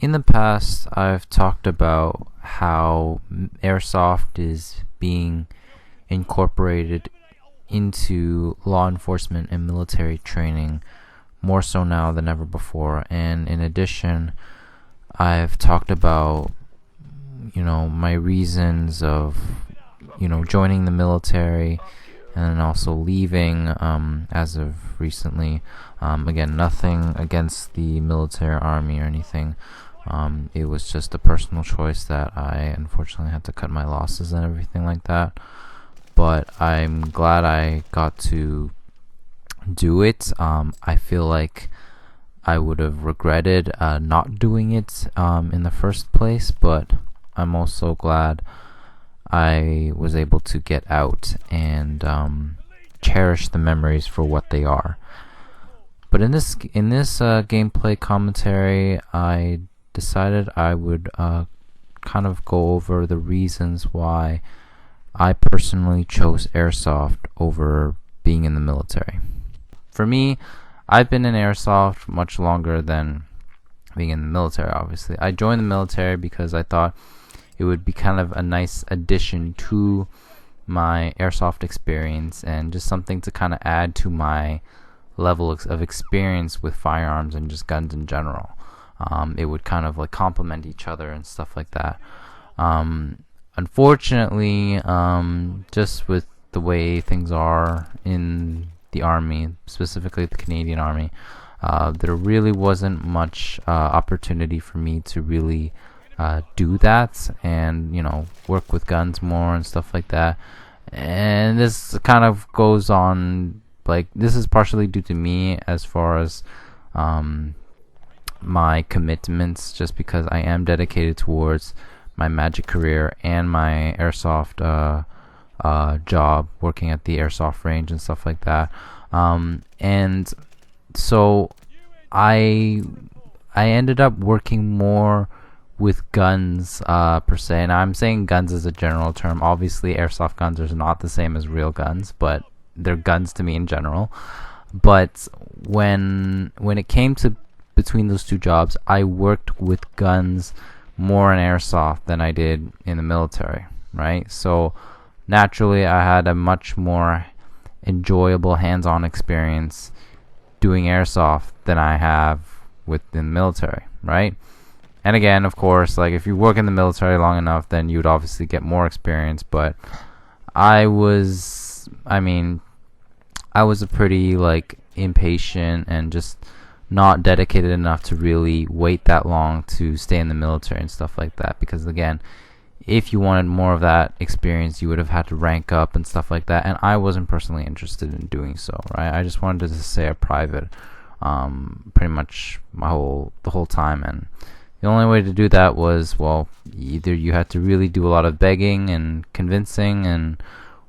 In the past, I've talked about how airsoft is being incorporated into law enforcement and military training more so now than ever before. And in addition, I've talked about, my reasons of, joining the military and then also leaving as of recently. Again, nothing against the military army or anything. It was just a personal choice that I unfortunately had to cut my losses and everything like that. But I'm glad I got to do it. I feel like I would have regretted not doing it in the first place, but I'm also glad I was able to get out and cherish the memories for what they are. But in this gameplay commentary, I decided I would kind of go over the reasons why I personally chose airsoft over being in the military. For me, I've been in airsoft much longer than being in the military, obviously. I joined the military because I thought it would be kind of a nice addition to my airsoft experience and just something to kind of add to my level of experience with firearms and just guns in general. It would kind of like complement each other and stuff like that. Unfortunately, just with the way things are in the Army, specifically the Canadian Army, there really wasn't much opportunity for me to really do that and, work with guns more and stuff like that. And this kind of goes on, like, this is partially due to me as far as my commitments, just because I am dedicated towards my magic career and my airsoft job, working at the airsoft range and stuff like that. And so I ended up working more with guns per se, and I'm saying guns as a general term. Obviously, airsoft guns are not the same as real guns, but they're guns to me in general. But when it came to between those two jobs, I worked with guns more in airsoft than I did in the military, right? So naturally, I had a much more enjoyable hands-on experience doing airsoft than I have within the military, right? And again, of course, like, if you work in the military long enough, then you'd obviously get more experience. But I was a pretty impatient and just not dedicated enough to really wait that long to stay in the military and stuff like that. Because again, if you wanted more of that experience, you would have had to rank up and stuff like that. And I wasn't personally interested in doing so, right? I just wanted to stay a private, pretty much the whole time. And the only way to do that was, either you had to really do a lot of begging and convincing,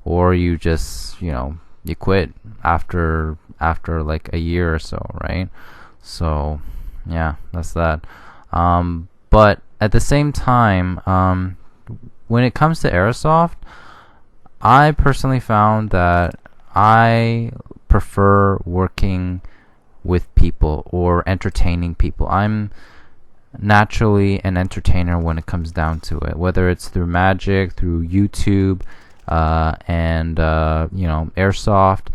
or you just, you quit after like a year or so, right? So, yeah, that's that. But at the same time, when it comes to airsoft, I personally found that I prefer working with people or entertaining people. I'm naturally an entertainer when it comes down to it, whether it's through magic, through YouTube, and airsoft.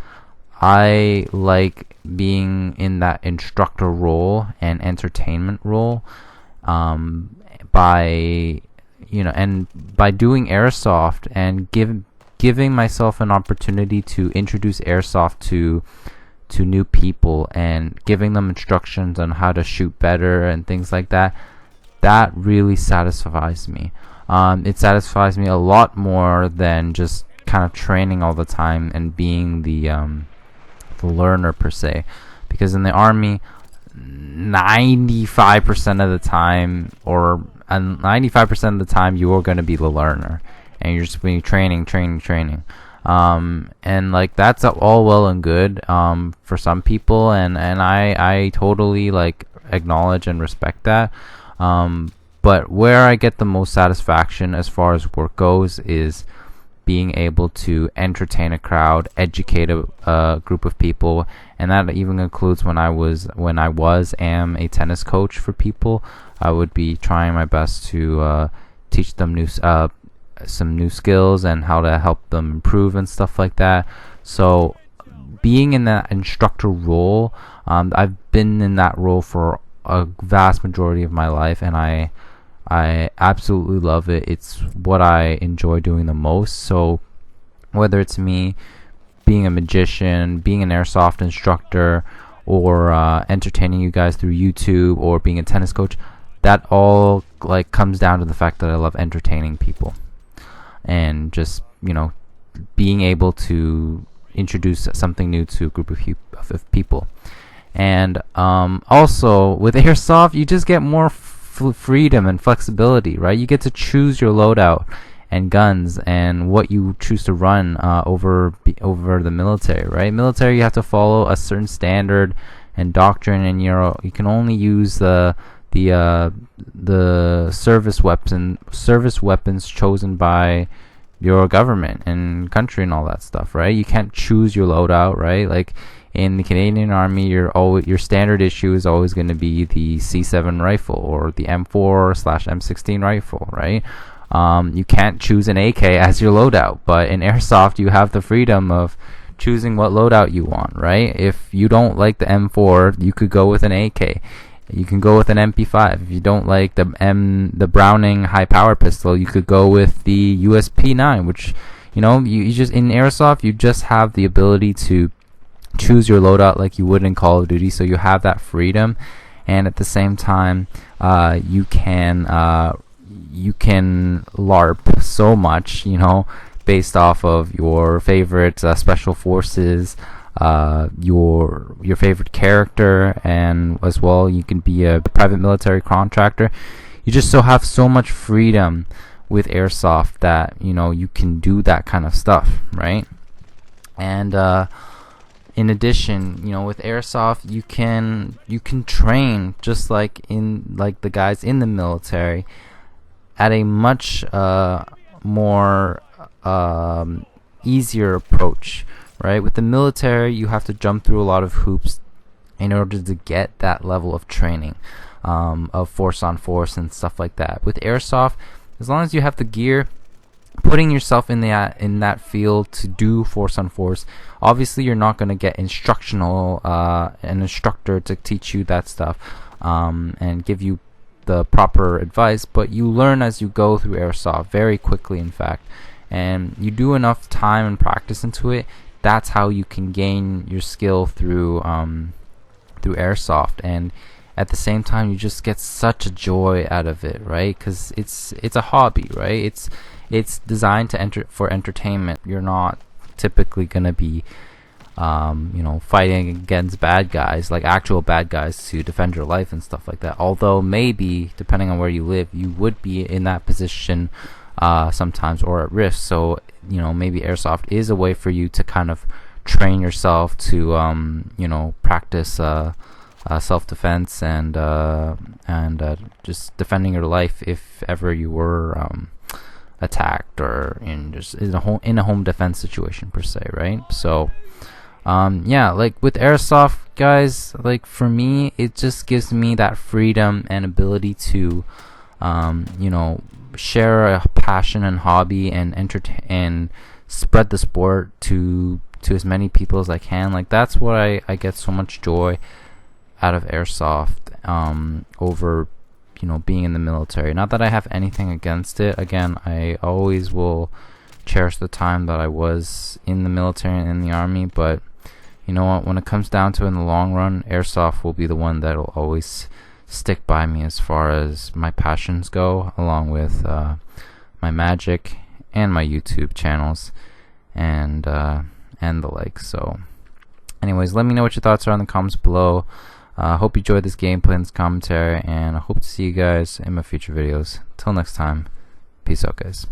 I like being in that instructor role and entertainment role, by doing airsoft and giving myself an opportunity to introduce airsoft to new people and giving them instructions on how to shoot better and things like that. That really satisfies me. It satisfies me a lot more than just kind of training all the time and being the learner per se, because in the Army, 95% of the time, you are going to be the learner, and you're just being training. And that's all well and good for some people, and I totally acknowledge and respect that. But where I get the most satisfaction as far as work goes is being able to entertain a crowd, educate a group of people, and that even includes when I am a tennis coach for people. I would be trying my best to teach them some new skills and how to help them improve and stuff like that. So being in that instructor role, I've been in that role for a vast majority of my life, and I absolutely love it. It's what I enjoy doing the most. So whether it's me being a magician, being an airsoft instructor, or entertaining you guys through YouTube, or being a tennis coach, that all like comes down to the fact that I love entertaining people and just being able to introduce something new to a group of people. And also with airsoft, you just get more freedom and flexibility, right? You get to choose your loadout and guns and what you choose to run over the military, right? Military, you have to follow a certain standard and doctrine, and you can only use the service weapons chosen by your government and country and all that stuff, right? You can't choose your loadout, right? Like in the Canadian Army, your standard issue is always going to be the C7 rifle or the M4/M16 rifle, right? You can't choose an AK as your loadout, but in airsoft you have the freedom of choosing what loadout you want, right? If you don't like the M4, you could go with an AK. You can go with an MP5. If you don't like the Browning high power pistol, you could go with the USP9, which you just in airsoft you just have the ability to choose your loadout like you would in Call of Duty. So you have that freedom, and at the same time you can LARP so much, based off of your favorite special forces, your favorite character, and as well you can be a private military contractor. You just have so much freedom with airsoft that you can do that kind of stuff, right? And in addition, with airsoft you can train just like the guys in the military at a much more easier approach, right? With the military, you have to jump through a lot of hoops in order to get that level of training, of force on force and stuff like that. With airsoft, as long as you have the gear, putting yourself in that field to do force on force, obviously you're not going to get an instructor to teach you that stuff and give you the proper advice, but you learn as you go through airsoft very quickly, in fact, and you do enough time and practice into it. That's how you can gain your skill through airsoft, and at the same time you just get such a joy out of it, right? Because it's a hobby, right? It's designed for entertainment. You're not typically gonna be fighting against bad guys, like actual bad guys, to defend your life and stuff like that. Although maybe, depending on where you live, you would be in that position sometimes, or at risk. So maybe airsoft is a way for you to kind of train yourself to practice self-defense and just defending your life if ever you were attacked, or in a home defense situation per se, right? So like with airsoft, guys, like for me, it just gives me that freedom and ability to share a passion and hobby and entertain and spread the sport to as many people as I can. Like that's what I get so much joy out of airsoft over being in the military. Not that I have anything against it. Again, I always will cherish the time that I was in the military and in the army, but you know what, when it comes down to it, in the long run, airsoft will be the one that will always stick by me as far as my passions go, along with my magic and my YouTube channels and the like. So anyways, let me know what your thoughts are in the comments below. Hope you enjoyed this gameplay and this commentary, and I hope to see you guys in my future videos. Till next time, peace out, guys.